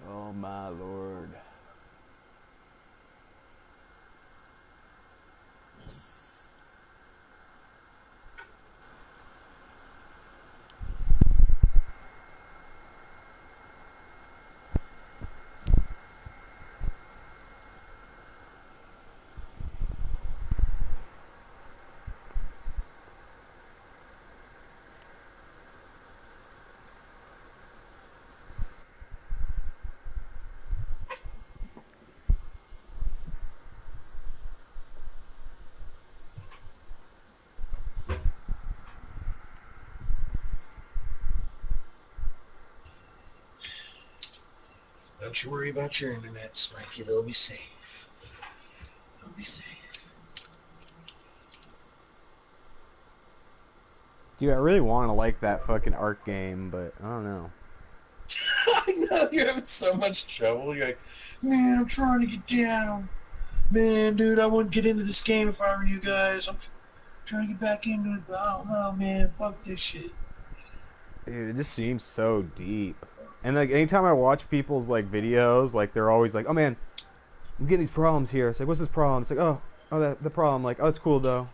Oh my lord. Don't you worry about your internet, Smikey. They'll be safe. They'll be safe. Dude, I really want to like that fucking art game, but I don't know. I know you're having so much trouble. You're like, man, I'm trying to get down. Man, dude, I wouldn't get into this game if I were you guys. I'm trying to get back into it, but I don't know, man. Fuck this shit. Dude, it just seems so deep. And like anytime I watch people's like videos, like they're always like, "Oh man, I'm getting these problems here." It's like, "What's this problem?" It's like, "Oh, that the problem." Like, "Oh, it's cool though."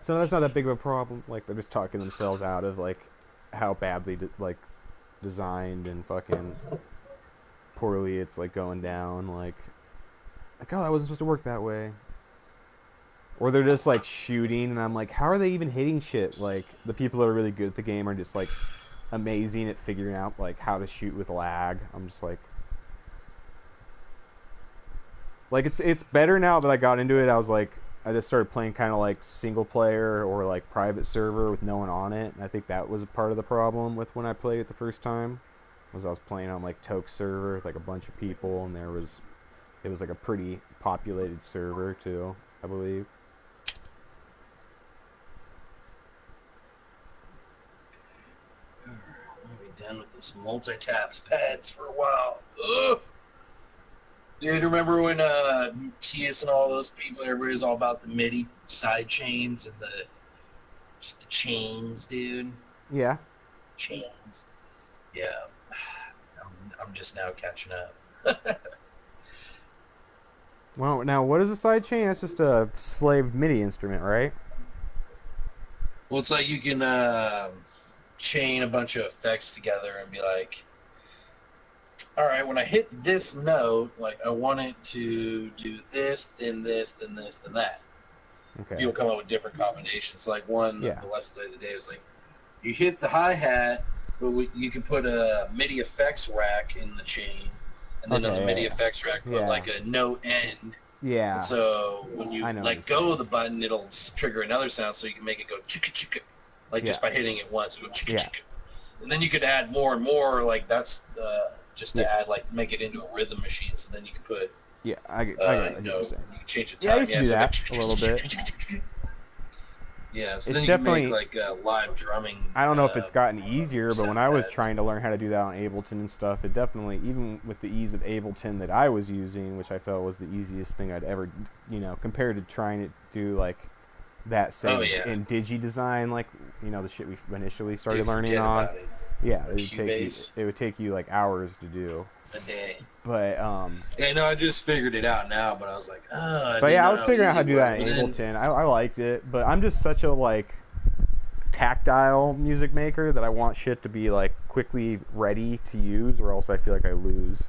So that's not that big of a problem. Like they're just talking themselves out of like how badly like designed and fucking poorly it's like going down. Like, oh, that wasn't supposed to work that way. Or they're just like shooting, and I'm like, how are they even hitting shit? Like the people that are really good at the game are just like amazing at figuring out like how to shoot with lag. I'm just like it's better now that I got into it. I just started playing kind of like single player or like private server with no one on it, and I think that was a part of the problem with when I played it the first time. Was I was playing on like Toke server with like a bunch of people, and it was like a pretty populated server too, I believe. I'm gonna be done with this multi-taps pads for a while. Ugh. Dude, remember when TS and all those people, everybody was all about the MIDI side chains and the just the chains, dude. Yeah. Chains. Yeah, I'm just now catching up. Well, now what is a sidechain? That's just a slave MIDI instrument, right? Well, it's like you can chain a bunch of effects together and be like, all right, when I hit this note, like I want it to do this, then this, then this, then that. Okay. People come up with different combinations. Like one of Yeah. the lessons I did today was like, you hit the hi hat, but you can put a MIDI effects rack in the chain, and then on the Okay. MIDI Yeah. effects rack put Yeah. like a note end. And Yeah. so when you I know what you're let go of saying. the button, it'll trigger another sound, so you can make it go chicka chicka, like Yeah. just by hitting it once, it'll go chicka Yeah. chicka. And then you could add more and more, like that's just Yeah. to add, like make it into a rhythm machine. So then you can put, Yeah. I get what you're you saying. can change the Yeah, I time. used to Yeah, do so that a little bit. yeah, so It's then you can make definitely. like live drumming I don't know if it's gotten easier, but when sound I was pads. trying to learn how to do that on Ableton and stuff, it definitely, even with the ease of Ableton that I was using, which I felt was the easiest thing I'd ever, compared to trying to do like that, say, Oh yeah, in Digi Design, like, the shit we initially started dude, learning forget on. about it. Yeah, Cubase it would take you like hours to do. a day. But Yeah, no, I just figured it out now, but I was like, I but didn't yeah, I know was how figuring out easy how it to do was. that But in then, Ableton. I liked it, but I'm just such a like tactile music maker that I want shit to be like quickly ready to use, or else I feel like I lose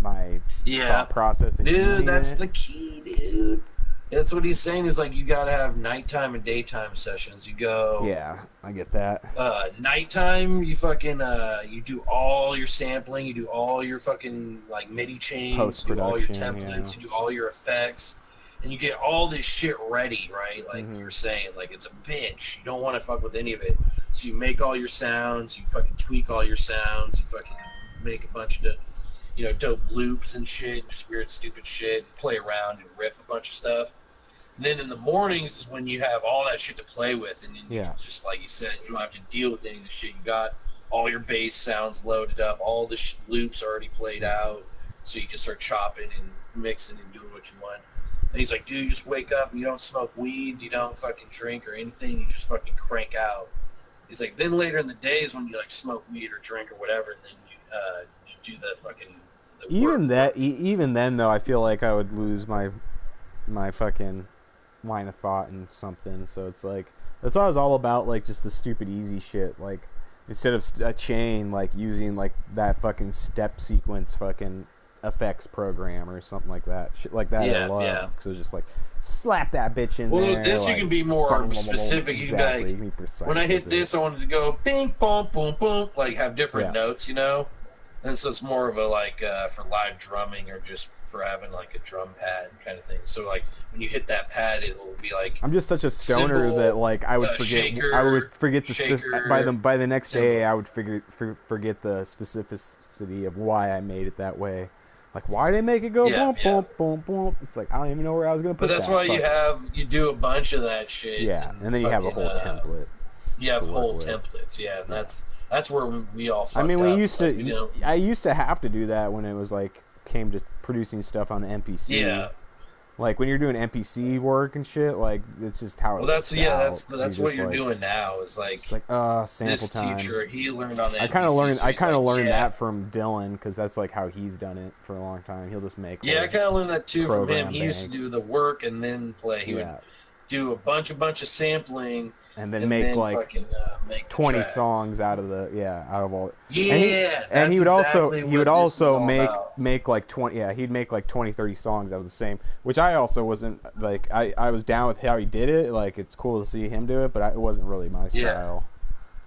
my yeah, thought process in dude, using that's it. the key, dude. That's what he's saying is like you gotta have nighttime and daytime sessions. You go Yeah, I get that. nighttime, you fucking you do all your sampling, you do all your fucking like MIDI Post chains, you do all your production, yeah. templates, you do all your effects, and you get all this shit ready, right? Like Hmm. you're saying, like it's a bitch. You don't want to fuck with any of it. So you make all your sounds, you fucking tweak all your sounds, you fucking make a bunch of dope loops and shit, just weird stupid shit, play around and riff a bunch of stuff. And then in the mornings is when you have all that shit to play with, and then you Yeah, can just, like you said, you don't have to deal with any of the shit. You got all your bass sounds loaded up, all the loops already played out, so you can start chopping and mixing and doing what you want. And he's like, dude, you just wake up, you don't smoke weed, you don't fucking drink or anything, you just fucking crank out. He's like, then later in the days when you like smoke weed or drink or whatever, and then you do the fucking that work. Even even then though, I feel like I would lose my fucking line of thought and something. So it's like that's why I was all about like just the stupid easy shit. Like instead of a chain, like using like that fucking step sequence fucking effects program or something like that. Shit like that I Yeah, love yeah. because it was just like slap that bitch in Well, there. with this you Like can be boom, more boom, boom, boom. specific. You can be Exactly, like, you can be when I precise with hit it. this, I wanted to go bing, boom, boom, boom, boom, like have Yeah. different notes, And so it's more of a like for live drumming or just for having like a drum pad kind of thing. So like when you hit that pad, it will be like I'm just such a stoner that cymbal, like I would shaker, forget shaker, by the next day cymbal. I would forget the specificity of why I made it that way. Like why did they make it go Yeah, boom yeah. boom boom boom? It's like I don't even know where I was gonna But put that's that. why Fuck it. you do a bunch of that shit Yeah, and and then you have a fucking whole template you to have work whole with. templates, yeah, and Yeah. that's where we all I mean, fucked up. Like we don't. I used to have to do that when it was like came to producing stuff on the NPC. Yeah. Like when you're doing NPC work and shit, like it's just how it Well, that's works yeah, out. that's 'Cause you that's what just you're like doing now. Is it's like like sample this time. teacher, he learned on the NPC, so I he's kind like, of learned yeah, that from Dylan because that's like how he's done it for a long time. He'll just make yeah. I whole kind of learned that too from him. program He used to do banks. the work and then play. He would Yeah, do a bunch of sampling and then and make then like fucking make the 20 track. songs out of the out of all. Yeah, And that's exactly he would what this is also all about. make like 20 he'd make like 20 30 songs out of the same, which I also wasn't like I was down with how he did it. Like it's cool to see him do it, but it wasn't really my Yeah. style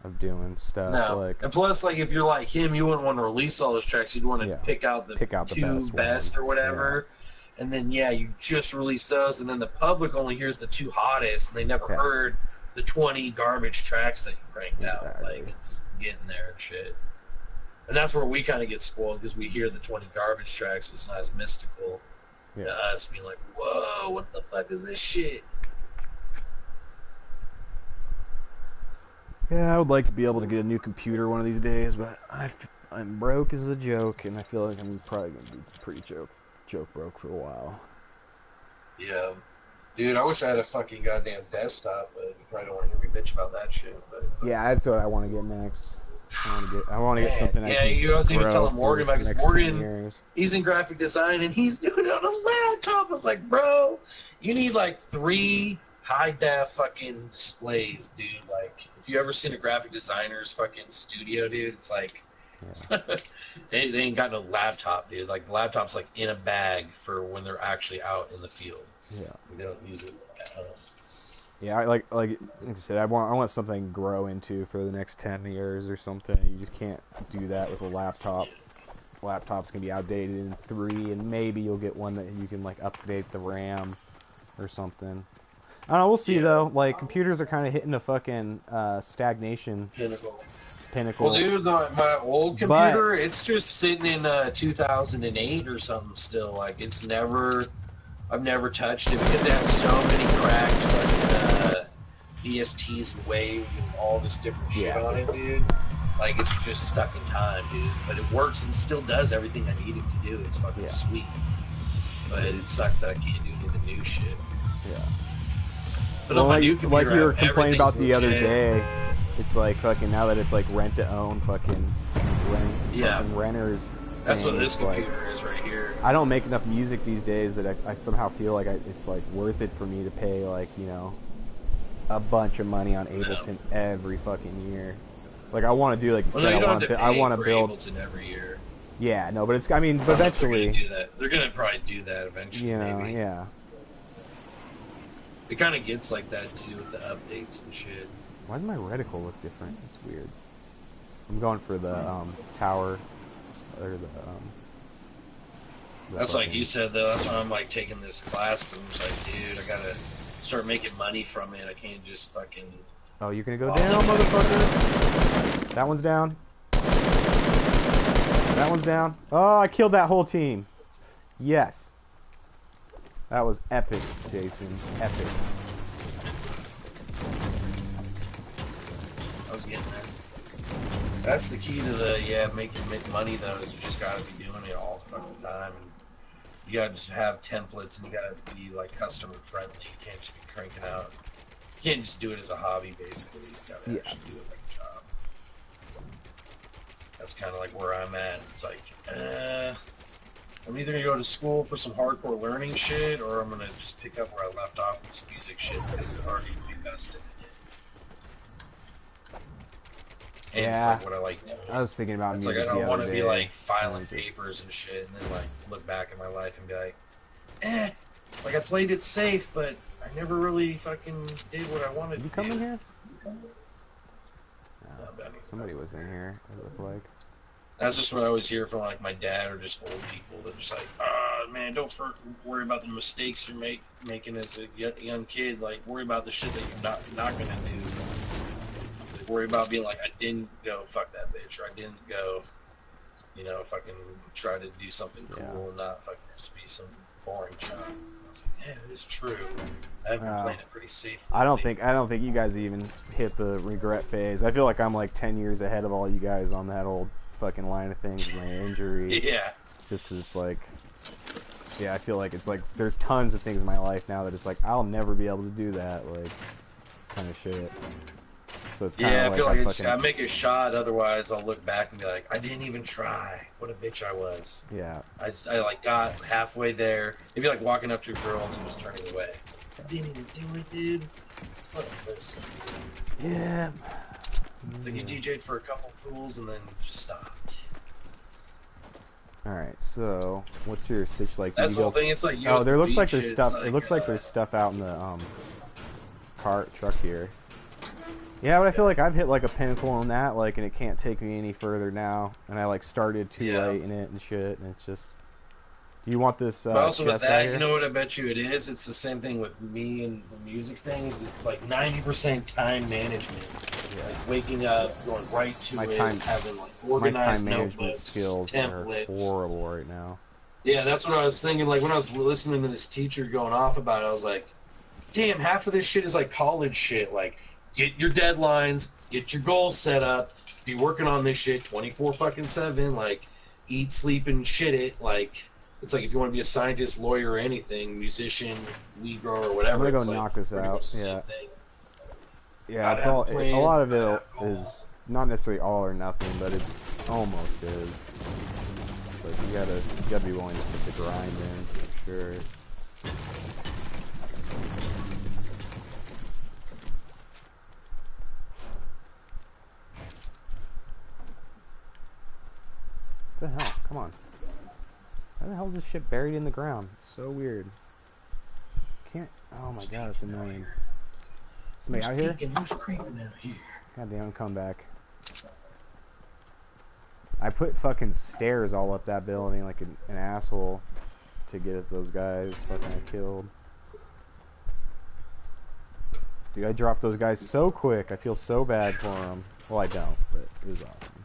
of doing stuff. No, Like and plus, like if you're like him, you wouldn't want to release all those tracks. You'd want to yeah, pick out the pick out the two best best or ones. Yeah. whatever, and then yeah, you just release those, and then the public only hears the two hottest, and they never Yeah. heard the 20 garbage tracks that you cranked out, Exactly. like getting there and shit. And that's where we kind of get spoiled because we hear the 20 garbage tracks. It's not as mystical Yeah. to us, being like, "Whoa, what the fuck is this shit?" Yeah, I would like to be able to get a new computer one of these days, but I'm broke as a joke, and I feel like I'm probably gonna be pretty joke broke for a while. Yeah. Dude, I wish I had a fucking goddamn desktop, but you probably don't want to hear me bitch about that shit. But Yeah, that's what I want to get next. I want to get man, something I yeah, can you was even grow telling for Morgan about the because next 10 Morgan, years. he's in graphic design and he's doing it on a laptop. I was like, bro, you need like 3 high def fucking displays, dude. Like, if you ever seen a graphic designer's fucking studio, dude, it's like Yeah. they ain't got no laptop, dude. Like the laptop's like in a bag for when they're actually out in the field. Yeah. Like, they don't use it at home. Yeah, like I said, I want something to grow into for the next 10 years or something. You just can't do that with a laptop. Laptop's gonna be outdated in 3, and maybe you'll get one that you can like update the RAM or something. I don't know. We'll see Yeah. though. Like computers are kind of hitting a fucking stagnation pinnacle. Well, dude, my old computer, it's just sitting in 2008 or something still. Like, I've never touched it because it has so many cracked fucking VSTs and waves and all this different shit on it, dude. Like, it's just stuck in time, dude. But it works and still does everything I need it to do. It's fucking sweet. But it sucks that I can't do any of the new shit. Yeah. But Well, on my new computer, like you were complaining about the other legit. day, it's like fucking now that it's like rent to own, fucking renters. That's what thing, this it's like, computer is right here. I don't make enough music these days that I somehow feel like it's like worth it for me to pay like a bunch of money on Ableton every fucking year. Like I want to do like you Well, said, no, you don't have to pay I want to for build. Ableton every year. Yeah, no, but it's I mean, but eventually. They're gonna probably do that eventually. Maybe. Yeah. It kind of gets like that too with the updates and shit. Why does my reticle look different? It's weird. I'm going for the tower or the That's like you said though. That's why I'm like taking this class because I'm just like, dude, I gotta start making money from it. I can't just fucking. Oh, you're gonna go down, motherfucker! That one's down. That one's down. Oh, I killed that whole team. Yes. That was epic, Jason. Epic. I was getting there. That's the key to the making money though. Is you just gotta be doing it all the fucking time. And you gotta just have templates and you gotta be like customer friendly. You can't just be cranking out. You can't just do it as a hobby, basically. You gotta actually do it like a job. That's kind of like where I'm at. It's like, I'm either gonna go to school for some hardcore learning shit, or I'm gonna just pick up where I left off with this music shit because I've already invested in it. And it's Yeah, like what I like doing. I was thinking about It's like I music the don't other want to be day, like and filing it just papers and shit, and then like look back at my life and be like, eh, like I played it safe, but I never really fucking did what I wanted did you to come in do. here? No, No, but I mean, somebody was in here. It looked like. that's just what I always hear from like my dad or just old people. They're just like, man, don't worry about the mistakes you're making as a young kid. Like, worry about the shit that you're not gonna do. Like, worry about being like, I didn't go fuck that bitch, or I didn't go, fucking try to do something Yeah. cool and not fucking just be some boring chump. I was like, yeah, it is true. I've been playing it pretty safely. I don't think you guys even hit the regret phase. I feel like I'm like 10 years ahead of all you guys on that old fucking line of things with my injury. Yeah. Just because it's like, yeah, I feel like it's like there's tons of things in my life now that it's like I'll never be able to do that, like, kind of shit. So it's kind of I feel like I fucking, make a shot, otherwise I'll look back and be like, I didn't even try. What a bitch I was. yeah. I like got halfway there. It'd be like walking up to a girl and then just turning away. It's like, I didn't even do it, dude. What a pussy. Yeah. It's like you DJ'd for a couple fools and then just stopped. All right. So what's your situation like? That's the whole thing. It's like you. Oh, there looks like beach, there's stuff. like, It looks like there's stuff out in the truck here. Yeah, but I feel like I've hit like a pinnacle in that, like, and it can't take me any further now. And I like started too late in it and shit, and it's just. Do you want this? But also with chest out that, here? you know what I bet you it is? It's the same thing with me and the music things. It's like 90% time management. Yeah. Like waking up, going right to having like My organized time management notebooks, skills templates. are horrible right now. Yeah, that's what I was thinking. Like when I was listening to this teacher going off about it, I was like, damn, half of this shit is like college shit. Like, get your deadlines, get your goals set up, be working on this shit 24/7. Like, eat, sleep, and shit it. Like, it's like if you want to be a scientist, lawyer, or anything, musician, weed grower, or whatever. I'm gonna go it's knock like this out. same thing. Yeah, it's Gotta all. have a plan, A lot of gotta it have is goals. not necessarily all or nothing, but it almost is. But you gotta be willing to put the grind in for sure. What the hell? Come on. How the hell is this shit buried in the ground? It's so weird. Can't. Oh my god, it's annoying. Somebody out here? Who's creeping out here? God damn, come back. I put fucking stairs all up that building like an asshole to get at those guys fucking I killed. Dude, I dropped those guys so quick. I feel so bad for them. Well, I don't, but it was awesome.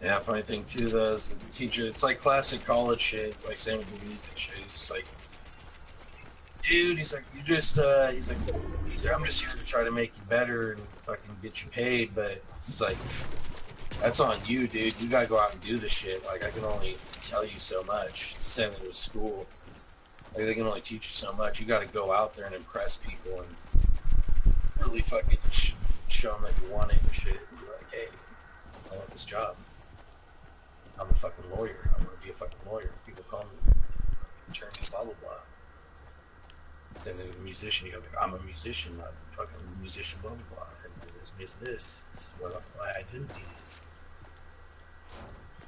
Yeah, funny thing too, though, is the teacher. It's like classic college shit, like same with the music shit. He's just like, dude, he's like, he's like, I'm just here to try to make you better and fucking get you paid, but he's like, that's on you, dude. You gotta go out and do the shit. Like, I can only tell you so much. It's the same thing with school. Like, they can only teach you so much. You gotta go out there and impress people and really fucking show them that you want it and shit. And be like, hey, I want this job. I'm a fucking lawyer. I want to be a fucking lawyer. People call me attorney, blah, blah, blah. Then a musician, you go, I'm a musician, I'm a fucking musician, blah, blah, blah. And this is this. This is what my identity is.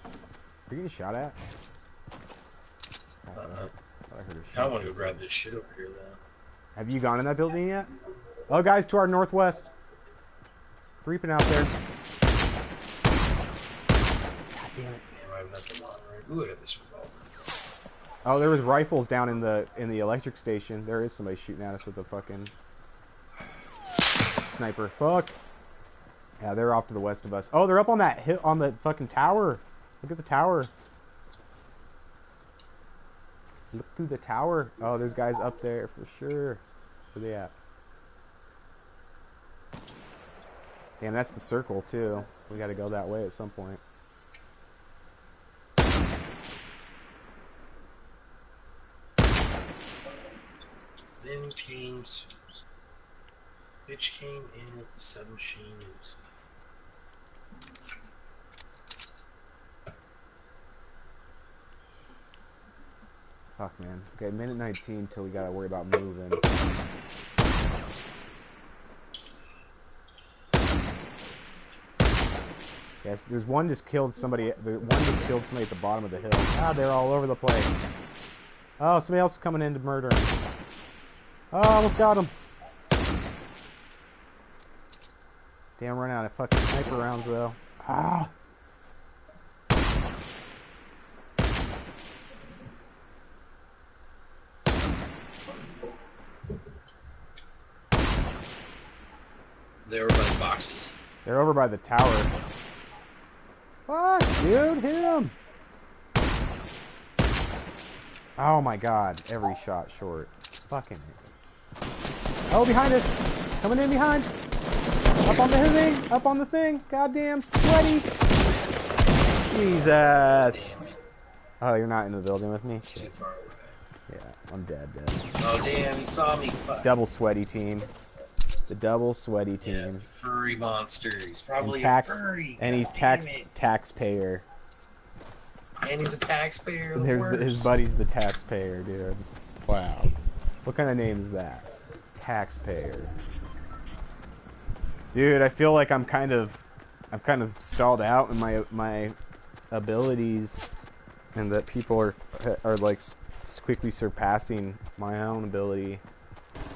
Are you getting shot at? I heard a shot. I want to go grab this shit over here, though. Have you gone in that building yet? Oh, guys, to our northwest. Creeping out there. God damn it. Damn, I have nothing on, right? Ooh, I got this revolver. Oh, there was rifles down in the electric station. There is somebody shooting at us with a fucking sniper. Fuck. Yeah, they're off to the west of us. Oh, they're up on that hill, on the fucking tower. Look at the tower. Look through the tower. Oh, there's guys up there for sure. Where they at? Damn, that's the circle too. We gotta go that way at some point. Then came Zeus. Bitch came in with the submachine. Fuck, man. Okay, minute 19 till we gotta worry about moving. Yes, there's one just killed somebody. One just killed somebody at the bottom of the hill. Ah, they're all over the place. Oh, somebody else is coming in to murder him. Oh, almost got him. Damn, run out of fucking sniper rounds though. Ah. They were by the boxes. They're over by the tower. Fuck, dude, hit him. Oh my god, every shot short. Fucking it. Oh, behind us. Coming in behind. Up on the thing. Up on the thing. Goddamn sweaty. Jesus. Oh, you're not in the building with me? It's too far away. Yeah, I'm dead. Oh, damn, he saw me. Fuck. Double sweaty team. The double sweaty team. Yeah, furry monster. He's probably and a furry. And he's taxpayer. And he's a taxpayer. His buddy's the taxpayer, dude. Wow. What kind of name is that? Taxpayer. Dude, I feel like I'm kind of stalled out in my abilities, and that people are like quickly surpassing my own ability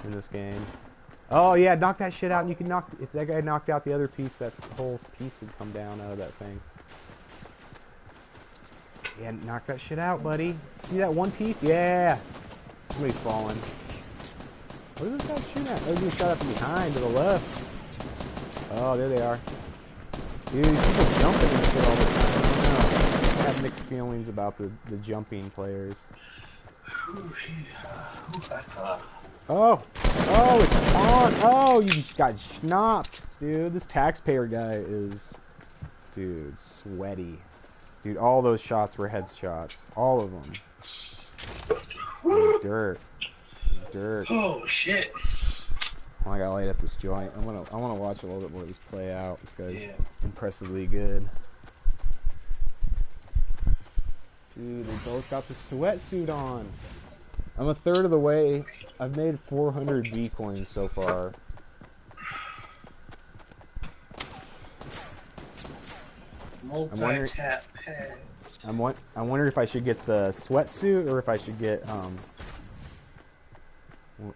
in this game. Oh yeah, knock that shit out, and you can knock. If that guy knocked out the other piece, that whole piece would come down out of that thing. Yeah, knock that shit out, buddy. See that one piece? Yeah. Somebody's falling. What is this guy shooting at? Oh, he's shot up from behind to the left. Oh, there they are. Dude, these people jumping and shit all the time. I don't know. I have mixed feelings about the jumping players. Oh! Oh, it's on! Oh, you just got schnopped, dude. This taxpayer guy is... Dude, sweaty. Dude, all those shots were headshots. All of them. Dude, dirt. Dirt. Oh, shit. Oh, I gotta light up this joint. I wanna watch a little bit more of this play out. This guy's impressively good. Dude, they both got the sweatsuit on. I'm a third of the way. I've made 400 V coins so far. Multi-tap pads. I wonder if I should get the sweatsuit or if I should get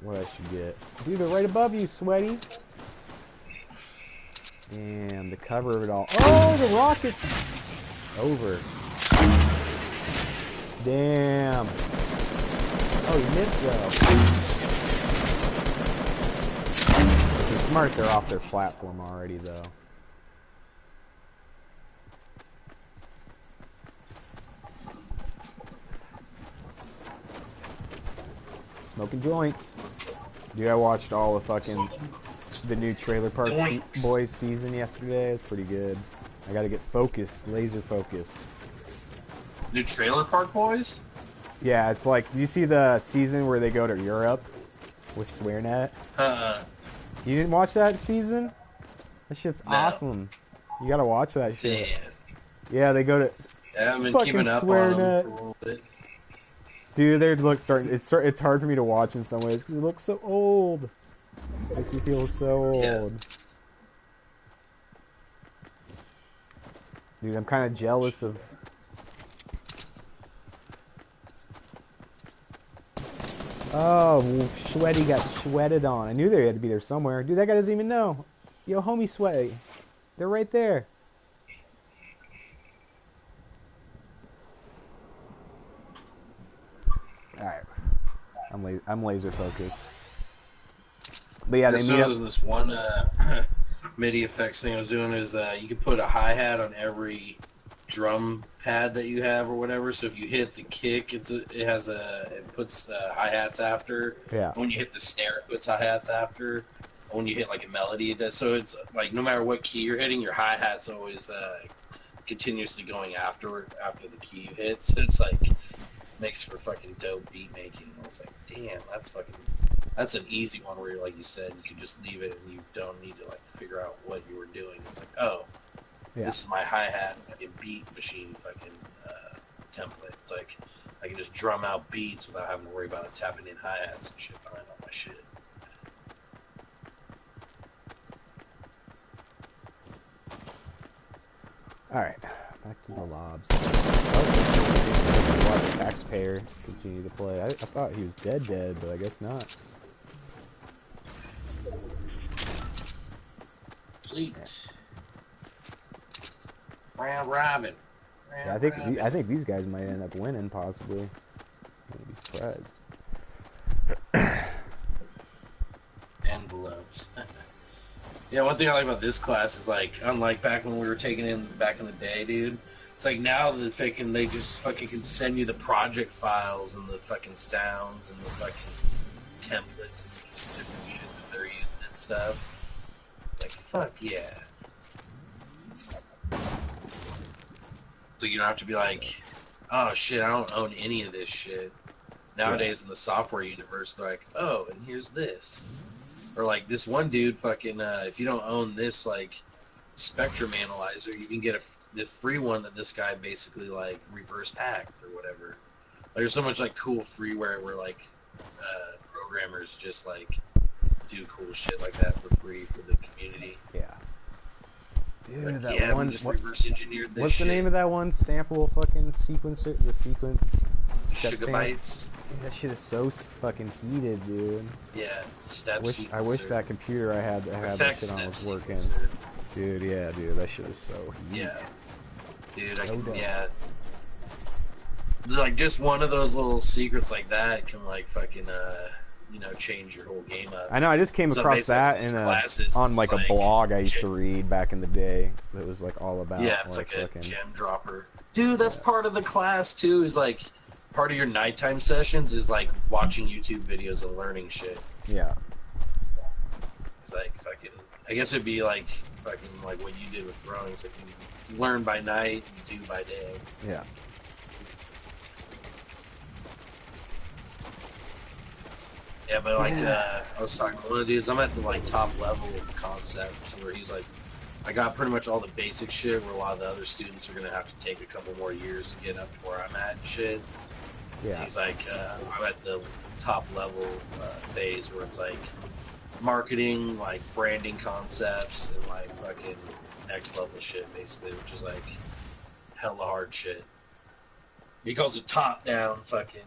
what I should get. Dude, they're right above you, sweaty. Damn, the cover of it all. Oh, the rocket's over. Damn. Oh, you missed though. They're smart, they're off their platform already though. Smoking joints. Dude, I watched all the new Trailer Park Boys season yesterday. It was pretty good. I gotta get focused, laser focused. New Trailer Park Boys? Yeah, it's like, do you see the season where they go to Europe with SwearNet? You didn't watch that season? That shit's awesome. You gotta watch that shit. Damn. Yeah, they go to I haven't been keeping up on them for a little bit. Dude, they look it's hard for me to watch in some ways because it looks so old. It makes me feel so old. Yeah. Dude, I'm kind of jealous of... Oh, Sweaty got sweated on. I knew they had to be there somewhere. Dude, that guy doesn't even know. Yo, homie Sweaty. They're right there. Alright. I'm laser focused. But yeah, they meet up. This one MIDI effects thing I was doing is you can put a hi-hat on every drum pad that you have or whatever. So if you hit the kick, it puts hi-hats after. Yeah. When you hit the snare, it puts hi-hats after. When you hit like a melody, it does. So it's like no matter what key you're hitting, your hi-hat's always continuously going after the key you hit. So it's like makes for fucking dope beat making. I was like, damn, that's an easy one where, like you said, you can just leave it and you don't need to like figure out what you were doing. It's like, oh, Yeah. This is my hi-hat fucking beat machine fucking template. It's like I can just drum out beats without having to worry about tapping in hi-hats and shit behind all my shit. Alright, back to the lobs. Oh, watch Taxpayer continue to play. I thought he was dead, but I guess not. Complete. Round robin. Yeah, I think these guys might end up winning, possibly. Wouldn't be surprised. Envelopes. Yeah, one thing I like about this class is like, unlike back when we were taking in back in the day, dude. It's like now that they just fucking can send you the project files and the fucking sounds and the fucking templates and just different shit that they're using and stuff. Like, fuck yeah. So you don't have to be like, oh shit, I don't own any of this shit. Nowadays in the software universe, they're like, oh, and here's this. Or like this one dude, fucking, if you don't own this like spectrum analyzer, you can get the free one that this guy basically like reverse hacked or whatever. Like, there's so much like cool freeware where like programmers just like do cool shit like that for free for the community. Yeah. Dude, like, that yeah, one. we just reverse engineered this. What's shit. the name of that one sample fucking sequencer? The sequence. Gigabytes. Dude, that shit is so fucking heated, dude. Yeah, step sequencer. I wish that computer I had that shit on was working. Sequencer. Dude, yeah, dude, that shit is so heated. Yeah. Dude, I So can, dumb. yeah. Like, just one of those little secrets like that can, like, fucking, change your whole game up. I know, I just came So across basically, that these in classes, on like it's a blog I used shit. to read back in the day. That was like all about. Yeah, it's like a fucking, gem dropper. Dude, that's part of the class, too, is, like, part of your nighttime sessions is, like, watching YouTube videos and learning shit. Yeah. It's like, fucking, I guess it'd be, like, fucking, like, what you did with growing. It's like, you learn by night, you do by day. Yeah. Yeah, but like I was talking to one of the dudes, I'm at the like top level of the concept where he's like, I got pretty much all the basic shit where a lot of the other students are gonna have to take a couple more years to get up to where I'm at and shit. Yeah. He's like, I'm at the top level phase where it's like marketing, like branding concepts, and like fucking next level shit basically, which is like hella hard shit. He calls it top down fucking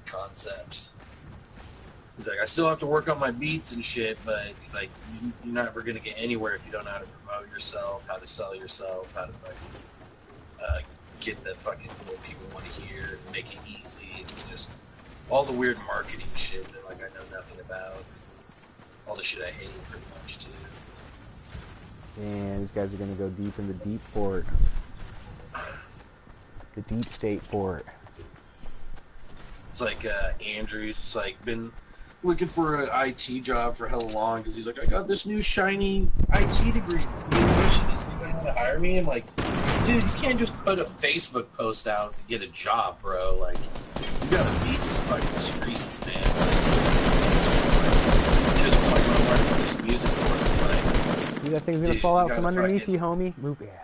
concepts. He's like, I still have to work on my beats and shit, but he's like, you're never gonna get anywhere if you don't know how to promote yourself, how to sell yourself, how to fucking get the fucking what people want to hear, and make it easy, and just all the weird marketing shit that like I know nothing about. All the shit I hate pretty much too. And these guys are gonna go deep in the deep port. The deep state port. It's like Andrew's like been looking for an IT job for hella long because he's like, I got this new shiny IT degree from the university. Does anybody want to hire me? I'm like, dude, you can't just put a Facebook post out to get a job, bro. Like, you gotta beat the fucking streets, man. Like, just like I'm learning this music course, it's like, Dude, that thing's gonna dude, fall out you from gotta underneath fucking- you, homie. Move. Yeah, there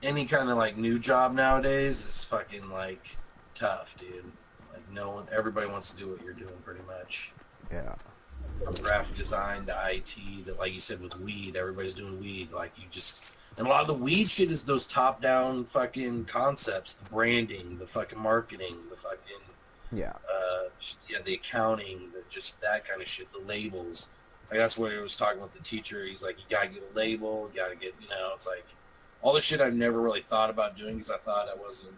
you any kind of like new job nowadays is fucking like tough, dude. Like everybody wants to do what you're doing pretty much. go. Yeah. From graphic design to IT, that like you said with weed, everybody's doing weed. Like and a lot of the weed shit is those top-down fucking concepts, the branding, the fucking marketing, the fucking Yeah. the accounting, just that kind of shit, the labels. Like that's what he was talking with the teacher. He's like, you gotta get a label, you gotta get, it's like all the shit I've never really thought about doing because I thought I wasn't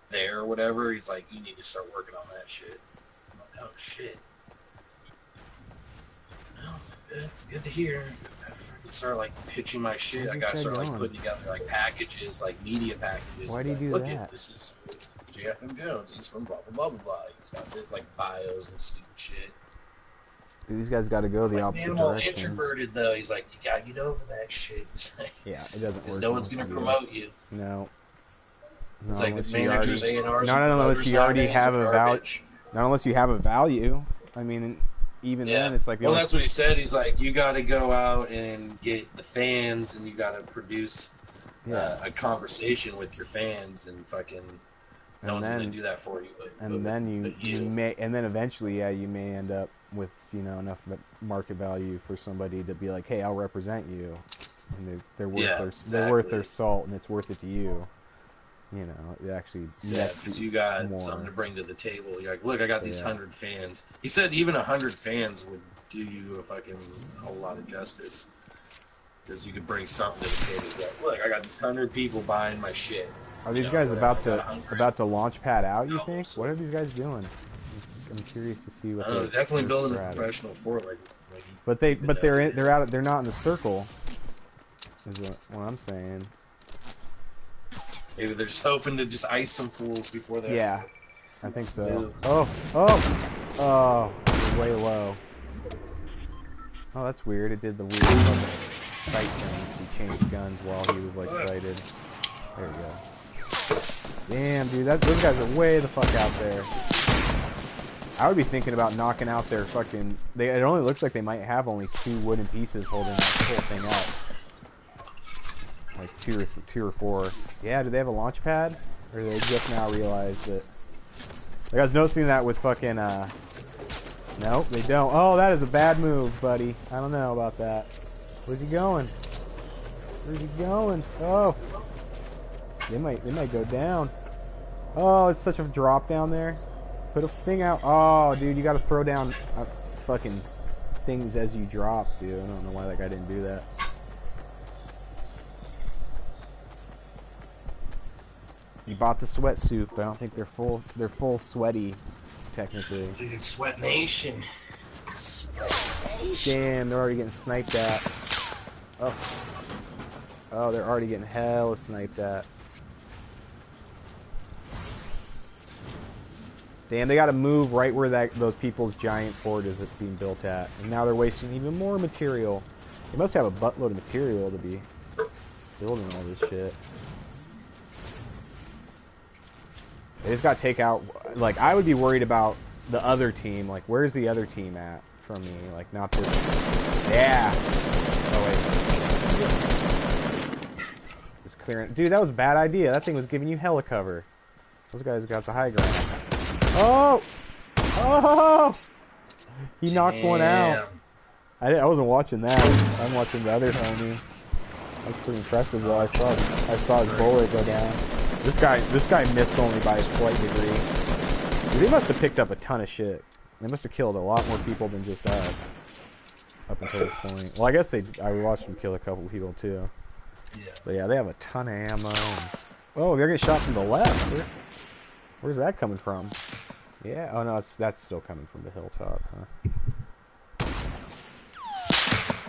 there or whatever. He's like, you need to start working on that shit. I'm like, oh shit. Well, it's good to hear. I can start like pitching my shit. Where's I this gotta guy start like going? putting together like packages, like media packages. Why do you like, do look that? At, this is JFM Jones. He's from blah blah blah blah blah. He's got like bios and stupid shit. Dude, these guys got to go the Like, opposite man, I'm all direction. introverted though. He's like, you gotta get over that shit. He's like, Yeah, it doesn't because work. no one's gonna unless you- promote you. No. It's Not like the unless you managers, already- A&Rs, No, and unless promoters you already nowadays have are a value. garbage. Not unless you have a value. I mean, even Yeah. then, it's like the Well, only. that's what he said. He's like, you got to go out and get the fans, and you got to produce Yeah, a conversation with your fans, and fucking no and one's gonna then do that for you, and then you you. may and then eventually, yeah, you may end up with enough market value for somebody to be like, hey, I'll represent you, and they're worth Yeah, their exactly. salt, and it's worth it to you. It actually Yeah, nets because you you got something more. to bring to the table. You're like, look, I got these Yeah. 100 fans. He said even 100 fans would do you a fucking whole lot of justice. Because you could bring something to the table. Like, look, I got these 100 people buying my shit. Are You these know, guys whatever. about I got to 100 launch pad out? You think? albums. What are these guys doing? I'm curious to see I what don't know. their They're definitely building a strat is. professional fort, like But he even noted. they're not in the circle. Is what I'm saying. Maybe they're just hoping to just ice some fools before they have Yeah, I think to so. move. Oh, they're way low. Oh, that's weird. It did the weird fucking sight thing. He changed guns while he was like sighted. There we go. Damn, dude, those guys are way the fuck out there. I would be thinking about knocking out their fucking. It only looks like they might have only 2 wooden pieces holding that whole thing up. Like two or 4. Yeah, do they have a launch pad? Or do they just now realize that? You guys noticing that with fucking Nope, they don't. Oh, that is a bad move, buddy. I don't know about that. Where's he going? Where's he going? Oh. They might go down. Oh, it's such a drop down there. Put a thing out. Oh, dude, you gotta throw down fucking things as you drop, dude. I don't know why that guy didn't do that. You bought the sweatsuit, but I don't think they're full sweaty, technically. Dude, Sweat Nation. Sweat Nation. Damn, they're already getting sniped at. Oh. Oh, they're already getting hella sniped at. Damn, they gotta move right where those people's giant fort is that's being built at. And now they're wasting even more material. They must have a buttload of material to be building all this shit. They just gotta take out, like, I would be worried about the other team. Like, where's the other team at from me? Like, not this. Yeah. Oh, wait. Just clearing. Dude, that was a bad idea. That thing was giving you hella cover. Those guys got the high ground. Oh! Oh! He knocked one out. I wasn't watching that. I'm watching the other homie. That was pretty impressive, though. I saw his bullet go down. This guy missed only by a slight degree. Dude, they must have picked up a ton of shit. They must have killed a lot more people than just us up until this point. Well, I guess I watched them kill a couple people too. Yeah. But yeah, they have a ton of ammo. Oh, they're getting shot from the left. Where's that coming from? Yeah. Oh no, that's still coming from the hilltop, huh?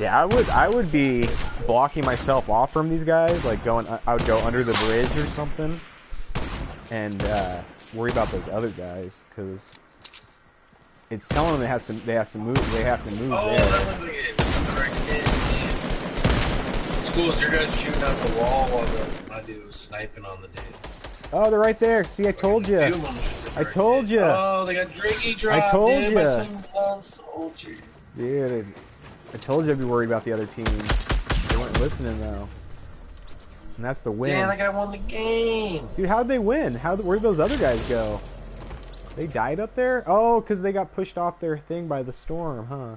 Yeah, I would be blocking myself off from these guys, like I would go under the bridge or something, and worry about those other guys, because it's telling them they have to move. They have to move Oh, there. that looks like it. It's cool as your guys shooting out the wall while my dude was sniping on the dude. Oh, they're right there. See, I told you. I told you. Oh, they got Drinky drop. I told dude, you. My single soldier. Dude, I told you I'd be worried about the other team. They weren't listening though. And that's the win. Damn, that guy won the game. Dude, how'd they win? Where'd those other guys go? They died up there? Oh, because they got pushed off their thing by the storm, huh?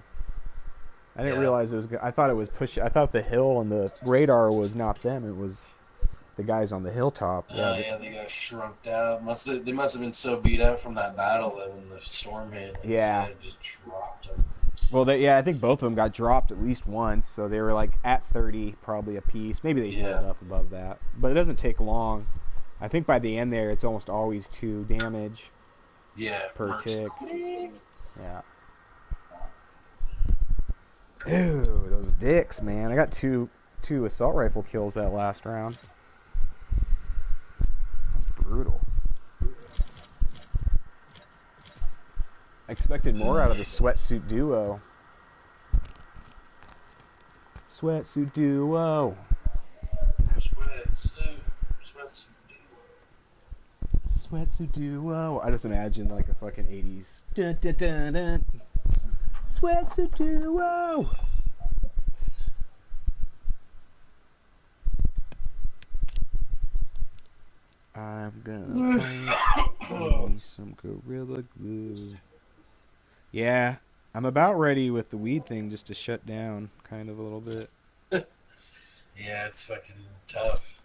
I didn't realize it was. I thought it was pushed. I thought the hill and the radar was not them. It was the guys on the hilltop. Yeah, they got shrunked out. They must have been so beat up from that battle that when the storm hit, it just dropped them. Well, I think both of them got dropped at least once, so they were like at 30 probably a piece. Maybe they held up above that, but it doesn't take long. I think by the end there, it's almost always 2 damage. Yeah, per tick. Quick. Yeah. Ew, those dicks, man. I got two assault rifle kills that last round. That's brutal. I expected more out of the sweatsuit duo. Sweatsuit duo. Sweatsuit duo. I just imagine like a fucking 80s. Dun, dun, dun, dun. What's a duo? I'm gonna find me some Gorilla Glue. Yeah, I'm about ready with the weed thing just to shut down, kind of a little bit. Yeah, it's fucking tough.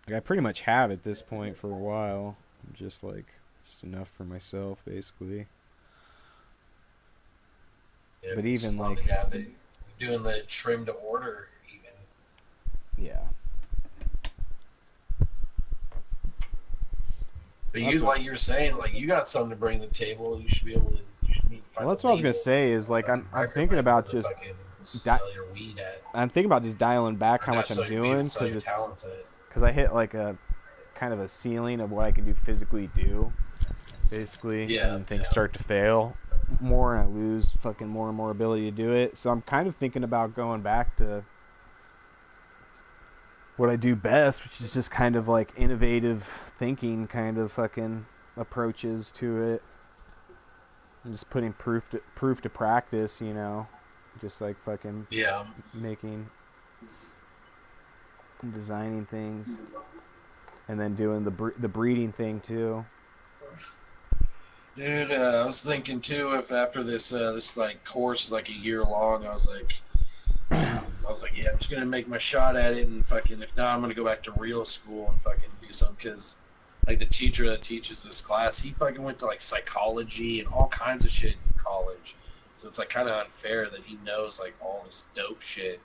Like I pretty much have at this point for a while. Just just enough for myself, basically. Yeah, But it's even slowing down to doing the trim to order even. yeah, But that's you, what. like you were saying, like you got something to bring to the table. You should be able to. You should need to Well, find that's a what I was gonna label, say. Is or a like fucking I'm record thinking label about to just fucking sell your weed at, I'm thinking about just dialing back or how not much I'm sell your weed, but doing sell because your talents at. I hit like a kind of a ceiling of what I can physically do, basically, and Yeah, then things yeah. start to fail more, and I lose fucking more and more ability to do it. So I'm kind of thinking about going back to what I do best, which is just kind of like innovative thinking, kind of fucking approaches to it, and just putting proof to practice, just like fucking Yeah. making and designing things, and then doing the breeding thing too. Dude, I was thinking too, if after this like course is like a year long, I was like, yeah, I'm just gonna make my shot at it, and fucking, if not, I'm gonna go back to real school and fucking do something. Because like the teacher that teaches this class, he fucking went to like psychology and all kinds of shit in college. So it's like kind of unfair that he knows like all this dope shit,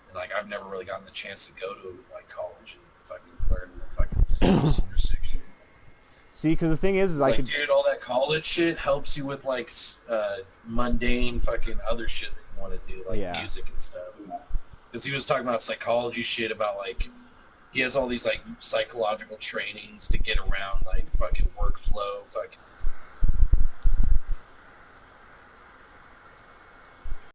and like I've never really gotten the chance to go to like college and fucking learn the fucking super sick shit. See, because the thing is It's I like, could, dude, all that college shit helps you with like mundane fucking other shit that you want to do, like yeah, music and stuff. Because he was talking about psychology shit, about like he has all these like psychological trainings to get around like fucking workflow, fucking